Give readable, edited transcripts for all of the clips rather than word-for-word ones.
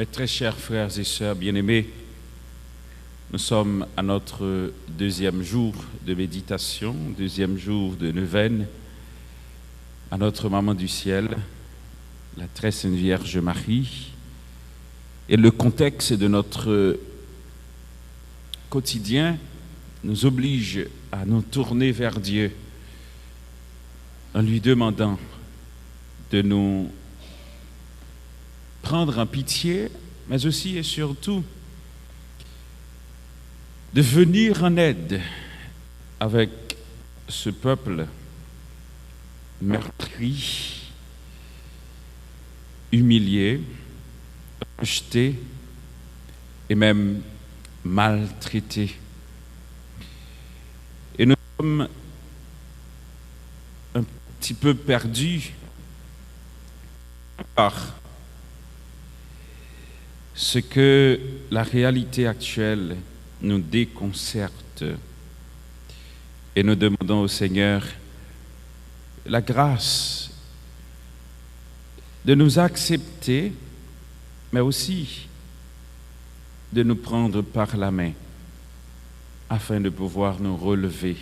Mes très chers frères et sœurs bien-aimés, nous sommes à notre deuxième jour de méditation, deuxième jour de neuvaine, à notre Maman du Ciel, la très Sainte Vierge Marie. Et le contexte de notre quotidien nous oblige à nous tourner vers Dieu en lui demandant de nous prendre en pitié, mais aussi et surtout de venir en aide avec ce peuple meurtri, humilié, rejeté et même maltraité. Et nous sommes un petit peu perdus par ce que la réalité actuelle nous déconcerte. Et nous demandons au Seigneur la grâce de nous accepter, mais aussi de nous prendre par la main afin de pouvoir nous relever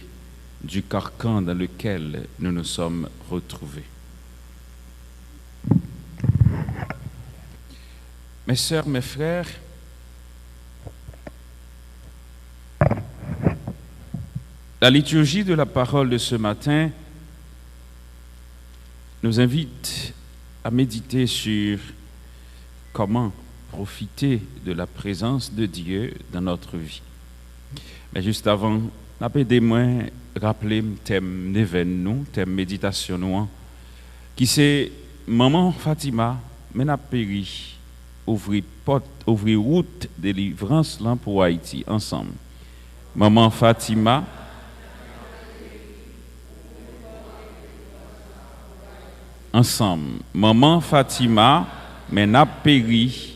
du carcan dans lequel nous nous sommes retrouvés. Mes sœurs, mes frères, la liturgie de la parole de ce matin nous invite à méditer sur comment profiter de la présence de Dieu dans notre vie. Mais juste avant, aidez-moi à rappeler le thème d'événement, thème méditation, qui c'est Maman Fatima, mais n'a péri, ouvrir route de délivrance là pour Haïti, ensemble. Maman Fatima, ensemble. Maman Fatima, mais n'a péri,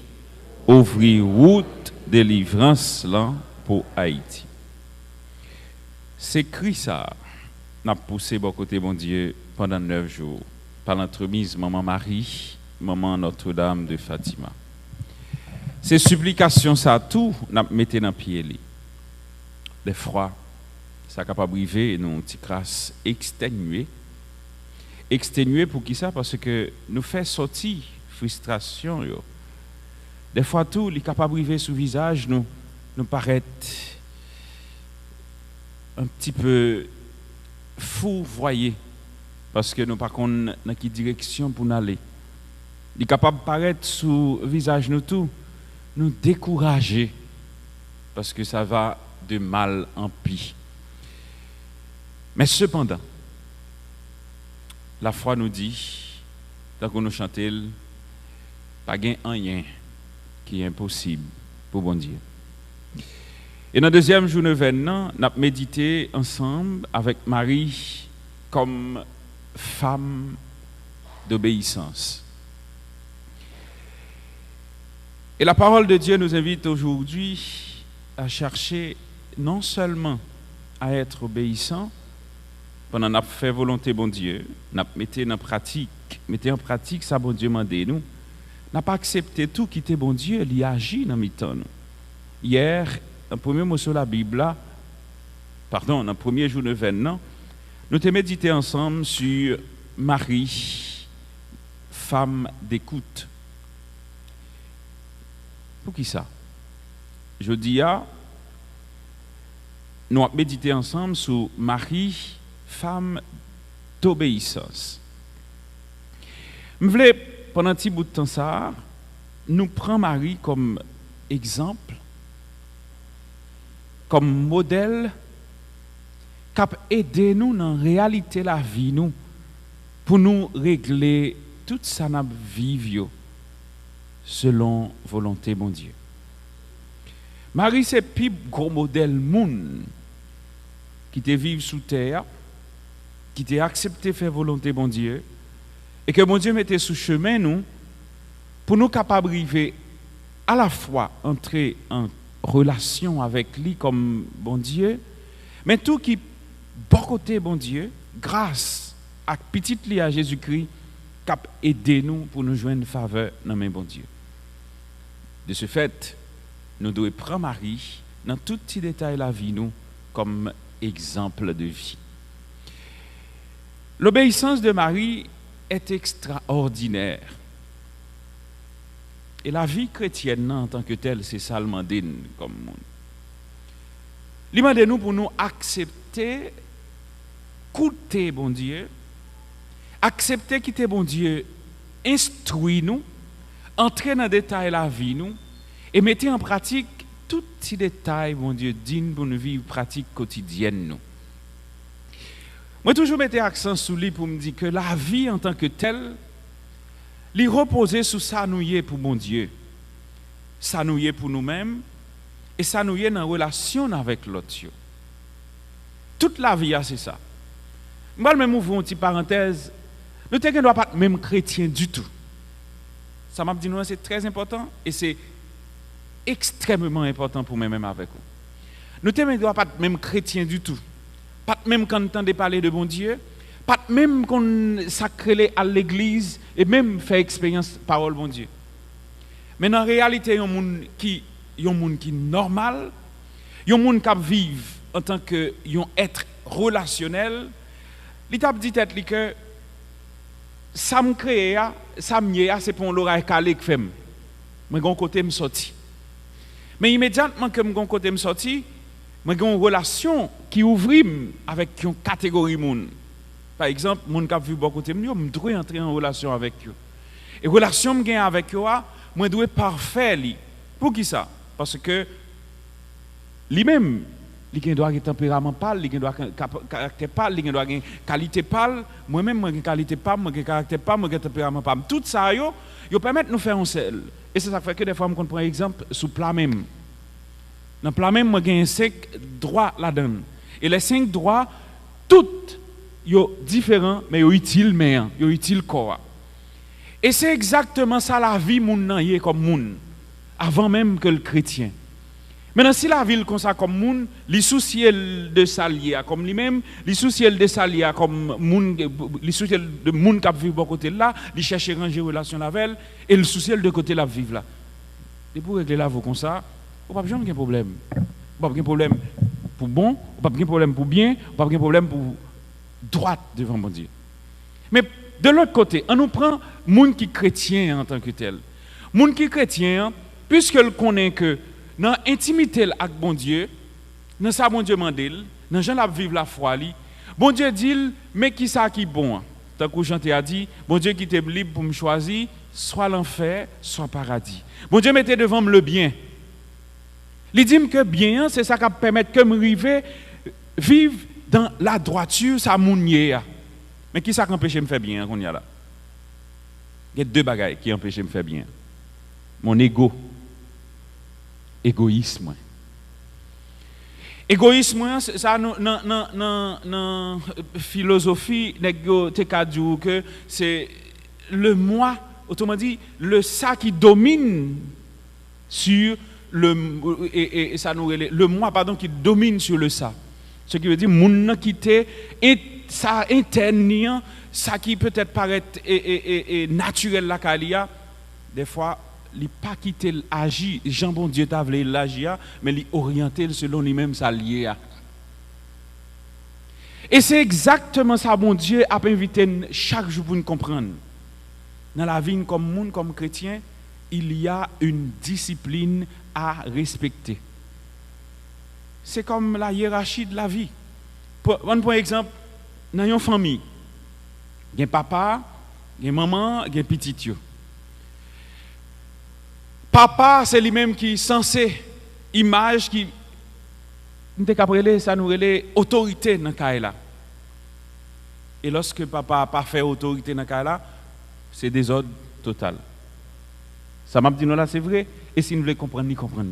ouvrir route de délivrance là pour Haïti. C'est cri ça, n'a poussé bon côté bon Dieu pendant 9 jours, par l'entremise Maman Marie, Maman Notre-Dame de Fatima. Ces supplications, ça tout, n'a mettez dans pied. Des froids, ça capable briver et nous petit crasse exténuer. Exténuer pour qui ça? Parce que nous fait sortir frustration. Yo. Des fois tout, les capable briver sous visage nous paraît un petit peu fou, voyez, parce que nous pas connaissons dans quelle direction pour nous aller. Il est capable de paraître sous visage nous tout, nous décourager, parce que ça va de mal en pis. Mais cependant, la foi nous dit, tant qu'on nous chante, pas gain rien qui est impossible pour bon Dieu. Et dans le deuxième jour neuvaine, nous avons médité ensemble avec Marie comme femme d'obéissance. Et la parole de Dieu nous invite aujourd'hui à chercher non seulement à être obéissant, pendant qu'on a fait volonté bon Dieu, nous mettez en pratique ça bon Dieu mandé nous, n'a pas accepté tout qui était bon Dieu, il agit dans mi-temps nous. Hier, dans le premier mot sur la Bible, dans le premier jour neuvaine, nous avons médité ensemble sur Marie, femme d'écoute. Pour qui ça? Je dis, nous avons médité ensemble sur Marie, femme d'obéissance. Je voulais, pendant un petit bout de temps, ça, nous prendre Marie comme exemple, comme modèle, qui a aidé nous dans la réalité de la vie, nous, pour nous régler tout ça nous vivons selon volonté bon Dieu. Marie, c'est le plus gros modèle monde qui te vive sous terre, qui t'a accepté faire volonté bon Dieu, et que bon Dieu mettait sous chemin nous, pour nous capables d'arriver à la fois entrer en relation avec lui comme bon Dieu, mais tout qui bon côté bon Dieu, grâce à petite li à Jésus-Christ, cap aider nous pour nous joindre faveur dans main bon Dieu. De ce fait, nous devons prendre Marie dans tout petit détail de la vie nous comme exemple de vie. L'obéissance de Marie est extraordinaire. Et la vie chrétienne en tant que telle, c'est ça le mandat comme monde. Il demande nous pour nous accepter, écouter bon Dieu, accepter quitter bon Dieu, instruire nous, entrer dans le détail de la vie nous, et mettre en pratique tout petit détail, bon Dieu, digne pour nous vivre pratique quotidienne nous. Moi, toujours mettre accent sur lui pour me dire que la vie en tant que telle, il repose sur ça nous y est pour mon Dieu, ça nous y est pour nous-mêmes, et ça nous y est en relation avec l'autre. Toute la vie, c'est ça. Je vais même ouvrir une petite parenthèse. Nous ne doit pas être même chrétien du tout. Ça m'a dit, nous, c'est très important et c'est extrêmement important pour moi-même avec vous. Nous ne doit pas être même chrétien du tout. Pas même quand on entend parler de bon Dieu, pas même qu'on sacré à l'église et même faire expérience parole bon Dieu. Mais en réalité, il y a un monde qui est normal, il y a un monde qui vit en tant qu'être relationnel. L'étape dit que ça me crée, ça me y est, c'est pour l'oreille calé que fait. Mais mon côté me sorti. Mais immédiatement que mon côté me sorti, j'ai une relation qui ouvre avec une catégorie de monde. Par exemple, mon qui vit beaucoup de monde, je dois entrer en relation avec eux. Et relation que j'ai avec eux, je dois parfait. Pour qui ça? Parce que lui-même, il doit avoir un tempérament pâle, il doit avoir un caractère pâle, il doit avoir une qualité pâle. Moi-même, j'ai une qualité pâle, j'ai un caractère pâle, j'ai un tempérament pâle. Tout ça, il permet de nous faire un seul. Et c'est ça qui fait que des fois, on prend un exemple sur le plat même. Dans le plat même, j'ai 5 droits là-dedans. Et les 5 droits, toutes, sont différents, mais ils sont utiles, mais ils sont utiles corps. Et c'est exactement ça la vie, moun est comme moun, avant même que le chrétien. Maintenant, si la ville comme ça comme moun, les soucis de salier comme lui-même, les soucis de salier comme moun, les soucis de moun qui vivent de côté là, les chercher ranger relation avec elle, et le souci de côté là vivre là. Et pour régler là, vous comme ça, vous n'avez pas de problème. Vous n'avez pas de problème pour bon, vous n'avez pas de problème pour bien, vous n'avez pas de problème pour droite devant mon Dieu. Mais de l'autre côté, on nous prend moun qui chrétien en tant que tel. Moun qui chrétien, puisqu'il connaît que dans l'intimité avec bon Dieu, dans ça bon Dieu mandel, dans gens la vivre la foi li, bon Dieu dit mais qui ça qui bon. Tant que chanté a dit, bon Dieu qui t'est libre pour me choisir, soit l'enfer, soit paradis. Bon Dieu mettez devant me le bien. Il dit que bien, c'est ça qui permet que me vivre dans la droiture, ça mounier. Mais qui ça qui empêche de me faire bien qu'on y a là? Il y a 2 bagailles qui empêchent de me faire bien. Mon égoïsme. Égoïsme, ça dans philosophie, que c'est le moi, autrement dit, le ça qui domine sur le moi pardon qui domine sur le ça. Ce qui veut dire mon quitté et ça interne ça qui peut-être paraît naturel la calia des fois il pas quitter l'agir Jean bon Dieu t'a voulu l'agir mais il orienter selon lui-même ça lié. Et c'est exactement ça bon Dieu a invité chaque jour pour nous comprendre. Dans la vie comme monde comme chrétien, il y a une discipline à respecter. C'est comme la hiérarchie de la vie. Pour exemple, dans une famille, il y a papa, il y a maman, il y a petit. Papa, c'est lui-même qui est censé, image qui ça nous relève autorité dans le cas là. Et lorsque papa n'a pas fait autorité dans le cas là, c'est désordre total. Ça m'a dit non là, c'est vrai. Et si nous voulons comprendre, ni comprendre.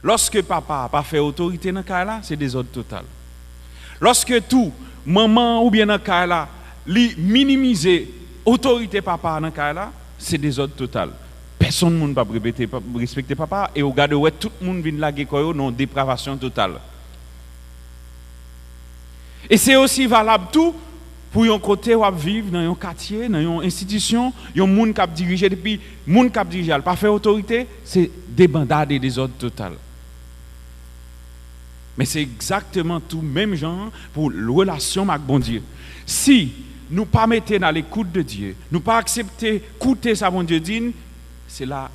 Lorsque papa n'a pas fait autorité dans le cas là, c'est désordre total. Lorsque tout, maman ou bien dans le cas là, minimiser autorité papa dans le cas là, c'est désordre total. Personne ne peut pas respecter papa et au garde ouais tout le monde vient laguer quoi non dépravation totale. Et c'est aussi valable tout pour un côté ou vivre dans un quartier, dans une institution, il y a un monde qui a dirigé depuis monde qui a dirigé, pas faire autorité, c'est débandade et désordre total. Mais c'est exactement tout même genre pour la relation avec bon Dieu. Si nous pas mettons dans l'écoute de Dieu, nous pas accepter écouter ça bon Dieu dit, c'est la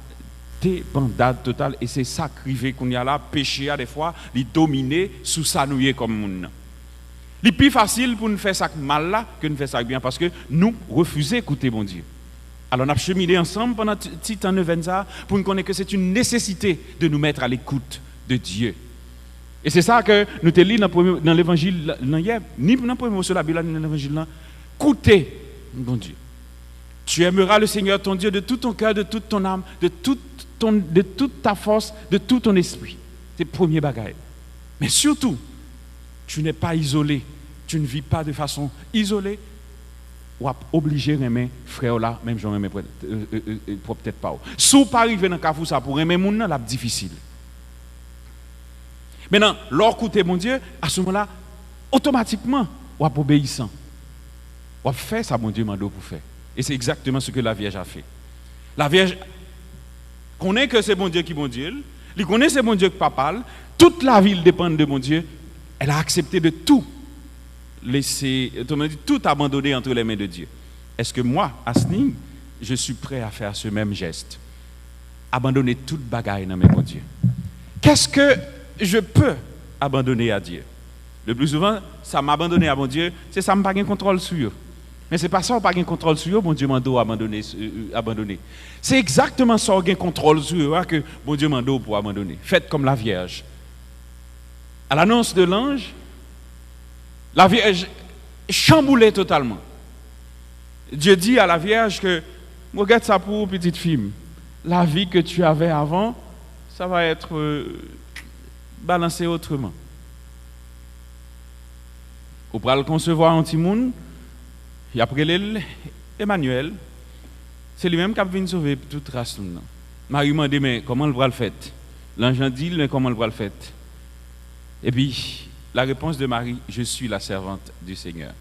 débandade totale et c'est ça crivé qu'on y a là péché à des fois, les dominer sous ça nous comme monde. C'est plus facile pour nous faire ça mal là que nous faire ça bien parce que nous refusons d'écouter bon Dieu. Alors on a cheminé ensemble pendant petit temps de ça pour nous connaître que c'est une nécessité de nous mettre à l'écoute de Dieu. Et c'est ça que nous te lisons dans l'évangile hier, ni dans le premier mot sur la Bible, ni dans l'évangile là. Écoutez, bon Dieu. Tu aimeras le Seigneur ton Dieu de tout ton cœur, de toute ton âme, de toute ta force, de tout ton esprit. C'est le premier bagage. Mais surtout, tu n'es pas isolé. Tu ne vis pas de façon isolée. Ou obligé de aimer frère là, même si on aime peut-être pas. Si vous pas arriver dans le cas ça pour aimer mon nom, c'est difficile. Maintenant, lorsque écoutez mon Dieu, à ce moment-là, automatiquement, vous êtes obéissant. Vous fait ça, mon Dieu m'a dit pour faire. Et c'est exactement ce que la Vierge a fait. La Vierge connaît que c'est bon Dieu qui est bon Dieu. Elle connaît que c'est bon Dieu qui parle. Toute la ville dépend de mon Dieu. Elle a accepté de tout laisser, tout abandonner entre les mains de Dieu. Est-ce que moi, Asning, je suis prêt à faire ce même geste? Abandonner toute bagaille dans mes bon Dieu. Qu'est-ce que je peux abandonner à Dieu? Le plus souvent, ça m'abandonner à mon Dieu, c'est ça, je n'ai pas de contrôle sur eux. Mais ce n'est pas ça, je n'ai pas de contrôle sur eux, mon Dieu m'a abandonner. C'est exactement ça, j'ai contrôle sur eux, que mon Dieu m'a pour abandonner. Faites comme la Vierge. À l'annonce de l'ange, la Vierge chamboulée totalement. Dieu dit à la Vierge que, regarde ça pour petite fille, la vie que tu avais avant, ça va être balancé autrement. Vous pourrez le concevoir un petit monde, et après Emmanuel, c'est lui-même qui a venu sauver toute race. Marie m'a dit, mais comment le va le faire? L'ange a dit, mais comment le va le faire? Et puis, la réponse de Marie, je suis la servante du Seigneur.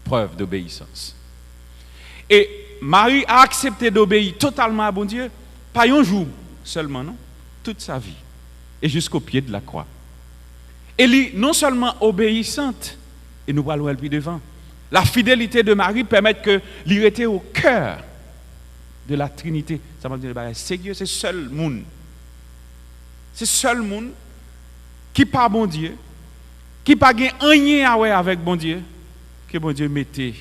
Preuve d'obéissance. Et Marie a accepté d'obéir totalement à bon Dieu, pas un jour seulement, non? Toute sa vie. Et jusqu'au pied de la croix. Elle est non seulement obéissante, et nous parlons elle puis devant. La fidélité de Marie permet que l'irrité au cœur de la Trinité. Ça m'a dit, c'est Dieu, c'est seul monde. C'est seul monde qui pas bon Dieu, qui pas rien à voir avec bon Dieu, que bon Dieu mettait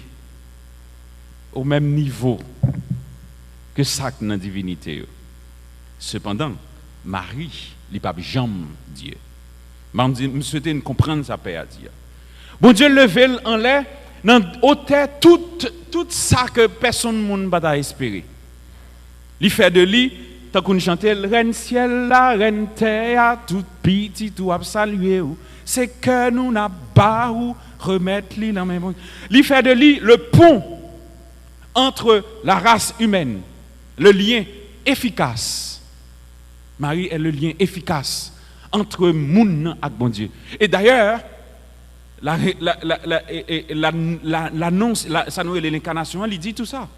au même niveau que ça dans la divinité. Cependant, Marie, il n'est pas jamais Dieu. Je souhaitais comprendre sa paix à dire. Bon Dieu levé en l'air, dans hauteur tout ça que personne ne va espérer. Il fait de lui, tant qu'on chante, reine ciel, la reine terre, tout petit, tout à saluer. C'est que nous n'a pas où remettre lui dans mes mains. Il fait de lui le pont entre la race humaine, le lien efficace. Marie est le lien efficace entre moun et bon Dieu. Et d'ailleurs, l'annonce, ça nous est l'incarnation, il dit tout ça.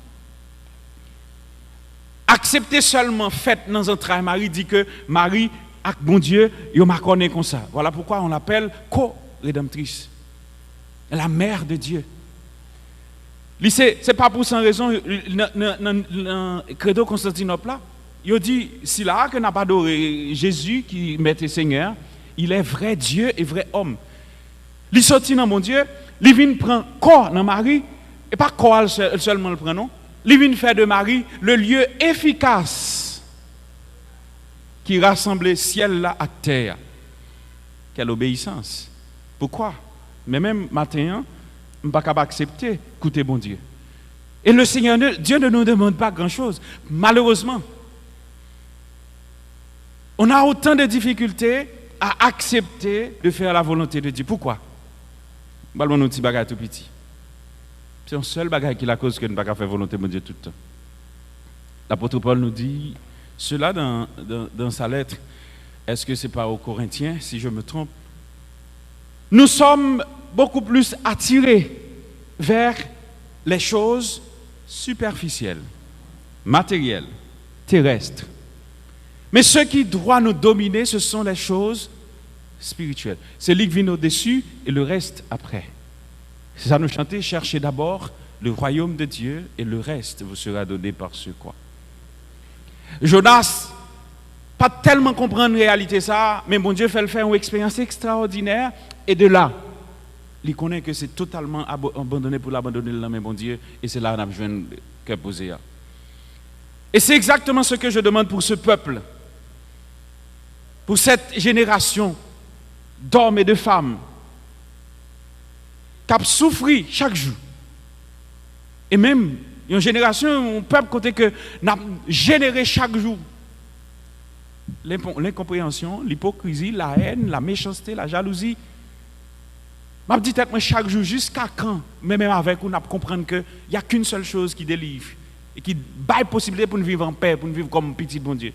Accepter seulement fait dans un travail, Marie dit que Marie, avec bon Dieu, il m'a connu comme ça. Voilà pourquoi on l'appelle co-rédemptrice. La mère de Dieu. C'est pas pour sans raison, dans le credo Constantinople là, il dit, si là, que n'a pas adoré Jésus qui mettait Seigneur, il est vrai Dieu et vrai homme. Il sortit dans mon Dieu, il vient prendre corps dans Marie, et pas corps seulement le prend, non. Il vient faire de Marie le lieu efficace qui rassemble ciel là à terre. Quelle obéissance. Pourquoi? Mais même matin, je ne peux pas accepter, écoutez bon Dieu. Et le Seigneur, Dieu ne nous demande pas grand-chose. Malheureusement, on a autant de difficultés à accepter de faire la volonté de Dieu. Pourquoi? Je vais vous un petit bagage tout petit. C'est un seul bagage qui est la cause que nous ne pouvons pas faire volonté de Dieu tout le temps. L'apôtre Paul nous dit cela dans sa lettre. Est-ce que ce n'est pas aux Corinthiens, si je me trompe? Nous sommes beaucoup plus attirés vers les choses superficielles, matérielles, terrestres. Mais ce qui doit nous dominer, ce sont les choses spirituelles. C'est lui qui vient au-dessus et le reste après. C'est ça nous chanter, cherchez d'abord le royaume de Dieu et le reste vous sera donné par ce quoi. Jonas, pas tellement comprendre la réalité ça, mais bon Dieu fait le faire une expérience extraordinaire et de là, il connaît que c'est totalement abandonné pour l'abandonner là, mais bon Dieu, et c'est là qu'on a besoin de cœur posé. Et c'est exactement ce que je demande pour ce peuple, pour cette génération d'hommes et de femmes qui a souffert chaque jour. Et même une génération, un peuple côté que n'a généré chaque jour l'incompréhension, l'hypocrisie, la haine, la méchanceté, la jalousie. Je dis moi chaque jour jusqu'à quand, même avec on a comprendre que il y a qu'une seule chose qui délivre et qui baille possibilité pour nous vivre en paix, pour nous vivre comme petit bon Dieu.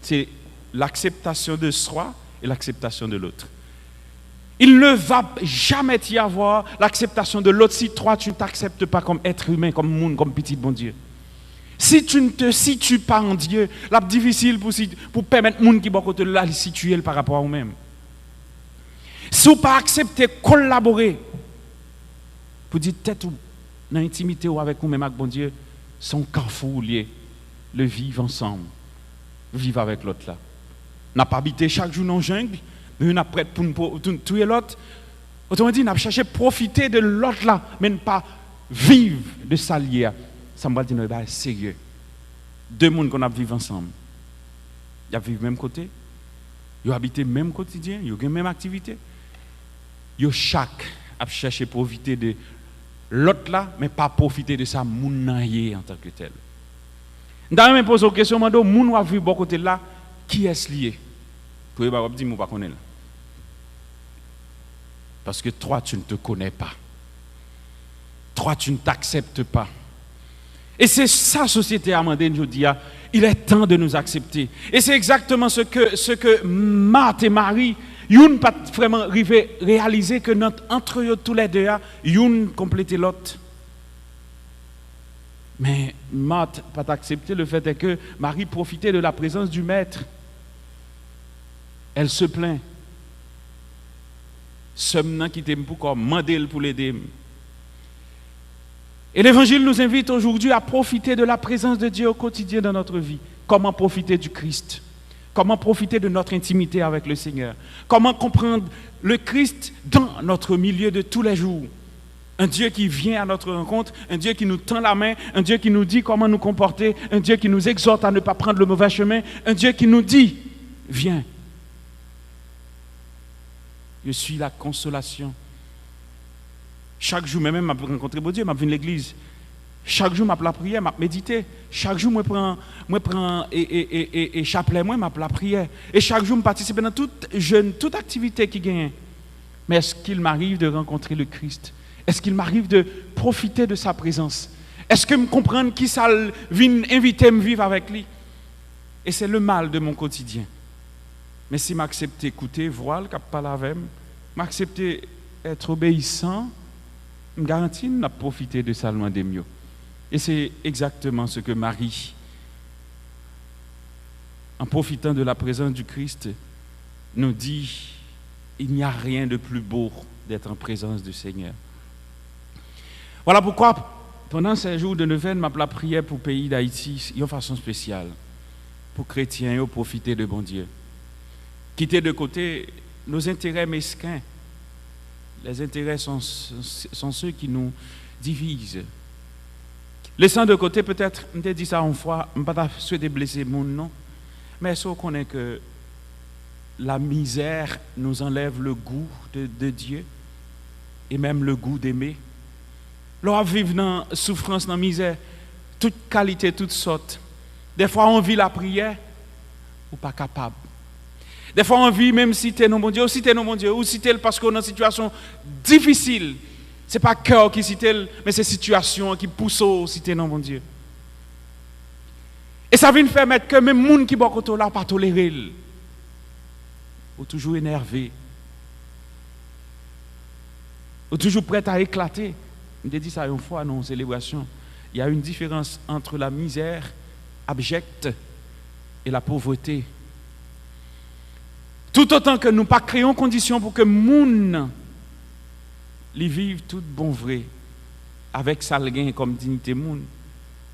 C'est l'acceptation de soi et l'acceptation de l'autre. Il ne va jamais y avoir l'acceptation de l'autre si toi tu ne t'acceptes pas comme être humain, comme monde, comme petit bon Dieu. Si tu ne te situes pas en Dieu, c'est difficile pour permettre monde qui est côté là de situer par rapport à vous-même. Si vous pas accepter collaborer pour dire tête ou dans l'intimité ou avec vous-même avec bon Dieu, son carrefour lié, le vivre ensemble, vivre avec l'autre là. N'a pas habité chaque jour dans la jungle. Mais on a prêt pour tuer l'autre. Autrement dit, on a cherché à profiter de l'autre là, mais ne pas vivre de ça lié. Ça me va dire, c'est sérieux. Deux mondes qu'on a vivre ensemble. Ils vivent du même côté. Ils habitent le même quotidien. Ils ont la même activité. Ils chaque a cherché à profiter de l'autre là, mais pas profiter de ça mounaillé en tant que tel. D'ailleurs, je me pose une question, moun a vu bon côté là, qui est lié? Pour eux, je ne sais pas connaître. Parce que toi, tu ne te connais pas. Toi, tu ne t'acceptes pas. Et c'est ça, société amandine, je dis, il est temps de nous accepter. Et c'est exactement ce que Marthe et Marie, ils n'ont pas vraiment arrivé à réaliser que entre eux tous les deux, ils ont complété l'autre. Mais Marthe n'a pas accepté le fait que Marie profitait de la présence du Maître. Elle se plaint. Sommes qui t'aime pour demander pour l'aider. Et l'Évangile nous invite aujourd'hui à profiter de la présence de Dieu au quotidien dans notre vie. Comment profiter du Christ? Comment profiter de notre intimité avec le Seigneur? Comment comprendre le Christ dans notre milieu de tous les jours? Un Dieu qui vient à notre rencontre, un Dieu qui nous tend la main, un Dieu qui nous dit comment nous comporter, un Dieu qui nous exhorte à ne pas prendre le mauvais chemin, un Dieu qui nous dit, viens. Je suis la consolation. Chaque jour, même je rencontre bon Dieu, je viens à l'église. Chaque jour, je la prière, je médite. Chaque jour, je prends et chapelet, je la prière. Et chaque jour, je participe dans toute activité qui gagne. Mais est-ce qu'il m'arrive de rencontrer le Christ? Est-ce qu'il m'arrive de profiter de sa présence? Est-ce que je comprends qui ça vient inviter à me vivre avec lui? Et c'est le mal de mon quotidien. Mais si m'accepter écouter, voir, qu'il parle avec moi, m'accepter être obéissant, me garantit de profiter de ça loin des mieux. Et c'est exactement ce que Marie, en profitant de la présence du Christ, nous dit, il n'y a rien de plus beau d'être en présence du Seigneur. Voilà pourquoi, pendant ces jours de neuvaine, ma prière pour le pays d'Haïti, de façon spéciale, pour les chrétiens, pour profiter de bon Dieu. Quitter de côté nos intérêts mesquins. Les intérêts sont ceux qui nous divisent. Laissant de côté, peut-être, je t'ai dit ça une fois, je ne vais pas souhaiter blesser mon nom, mais est-ce qu'on connaît que la misère nous enlève le goût de Dieu et même le goût d'aimer? Lorsqu'on vit dans la souffrance, dans la misère, toute qualité, toutes sortes. Des fois, on vit la prière ou pas capable. Des fois, on vit même si tu es non bon Dieu, ou si tu es non bon Dieu, ou si tu es parce qu'on est dans une situation difficile. Ce n'est pas cœur qui cite, mais c'est situation qui pousse au si tu es non bon Dieu. Et ça vient faire mettre que même les gens qui sont là, pas tolérer. Ou toujours énervé. Ou toujours prêt à éclater. Je dit ça une fois dans une célébration. Il y a une différence entre la misère abjecte et la pauvreté. Tout autant que nous pas créons conditions pour que moun li vive tout bon vrai avec ça gain comme dignité moun.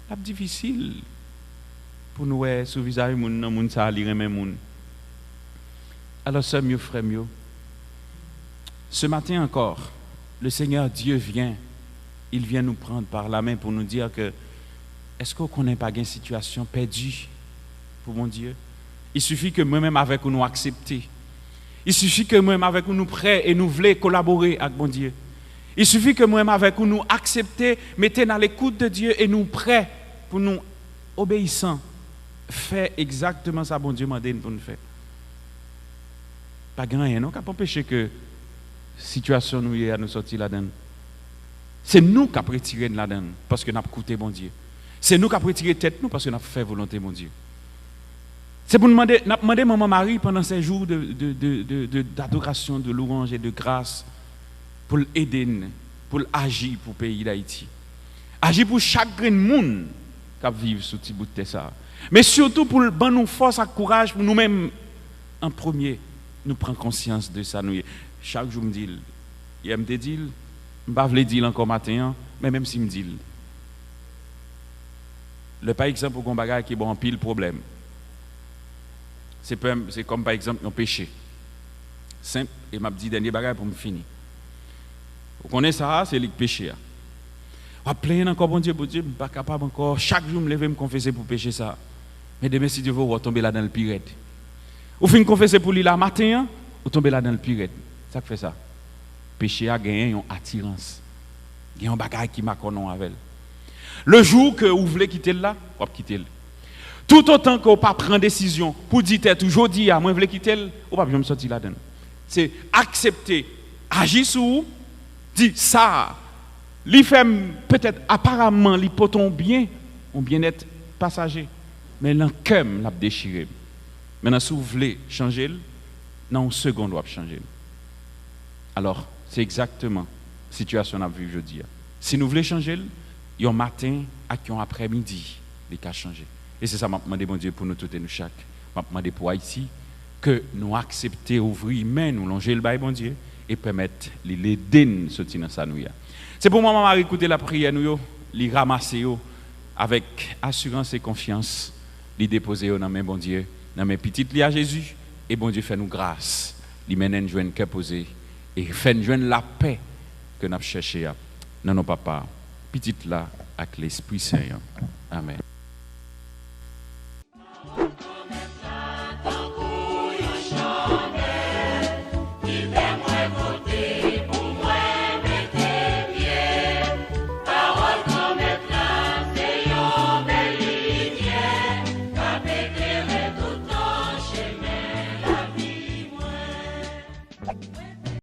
C'est difficile pour nous sous visage moun nan moun ça li remen moun. Alors sœurs mieux frères mieux. Ce matin encore, le Seigneur Dieu vient. Il vient nous prendre par la main pour nous dire que est-ce qu'on connaît pas une situation perdue pour mon Dieu? Il suffit que moi-même avec nous accepter. Il suffit que moi-même avec nous prêts et nous voulons collaborer avec mon Dieu. Il suffit que moi-même avec nous accepter, mettez dans l'écoute de Dieu et nous prêts pour nous obéissants. Faire exactement ça, bon Dieu m'a dit pour nous faire. Pas grand rien, non? Qu'à pas empêcher que la situation nous est à nous sortir là-dedans. C'est nous qui avons retiré de là-dedans parce que nous avons écouté mon Dieu. C'est nous qui avons retiré tête nous parce que nous avons fait volonté mon Dieu. C'est pour nous demander, Maman Marie pendant ces jours d'adoration, de louange et de grâce pour l'aider, pour agir pour le pays d'Haïti. Agir pour chaque grain de monde qui vit sous ce bout de ça. Mais surtout pour nous force et courage pour nous-mêmes en premier, nous prendre conscience de ça. Chaque jour, je me dis, il me dit, je ne vais pas dire encore matin, mais même si je me dis, le par exemple pour un bagage qui est bon en pile problème. C'est comme par exemple un péché. Simple, et m'a dit dernier bagage pour me finir. Vous connaissez ça, c'est le péché. On va plaindre encore, bon Dieu, je ne suis pas capable encore. Chaque jour, je me lève et me confesser pour pécher ça. Mais demain, si Dieu veut, on va tomber là dans le pire. Vous finissez confesser pour lui là matin, vous tombez là dans le pire. Ça fait ça. Péché a gagné une attirance. Il y a un bagage qui m'a connu avec. Le jour que vous voulez quitter là, vous pouvez quitter. Tout autant que vous ne pas prendre décision pour dire toujours dire, moi je veux quitter, vous ne pouvez pas me sortir là-dedans. C'est accepter, agir sur vous, dire ça, lui fait peut-être apparemment, lui poton bien, ou bien-être passager, mais l'enquête l'a déchiré. Maintenant, si vous voulez changer, dans une seconde, vous pouvez changer. Alors, c'est exactement la situation qu'on vit aujourd'hui. Si nous voulons changer, il y a un matin et un après-midi, les cas changer. Et c'est ça que je demande, mon Dieu, pour nous tous et nous chaque. Je demande pour Haïti que nous acceptions, ouvrir main, nous longer le bail, mon Dieu, et permettre les dînes de sortir dans ça. C'est pour moi, maman, écouter la prière, nous, les ramasser avec assurance et confiance, les déposer dans mes bon Dieu, dans mes petites liens à Jésus, et bon Dieu, fait nous grâce, les mener nous joindre cœur posé, et fait nous joindre la paix que nous avons cherché dans nos papas, petite là, avec l'Esprit Saint. Amen.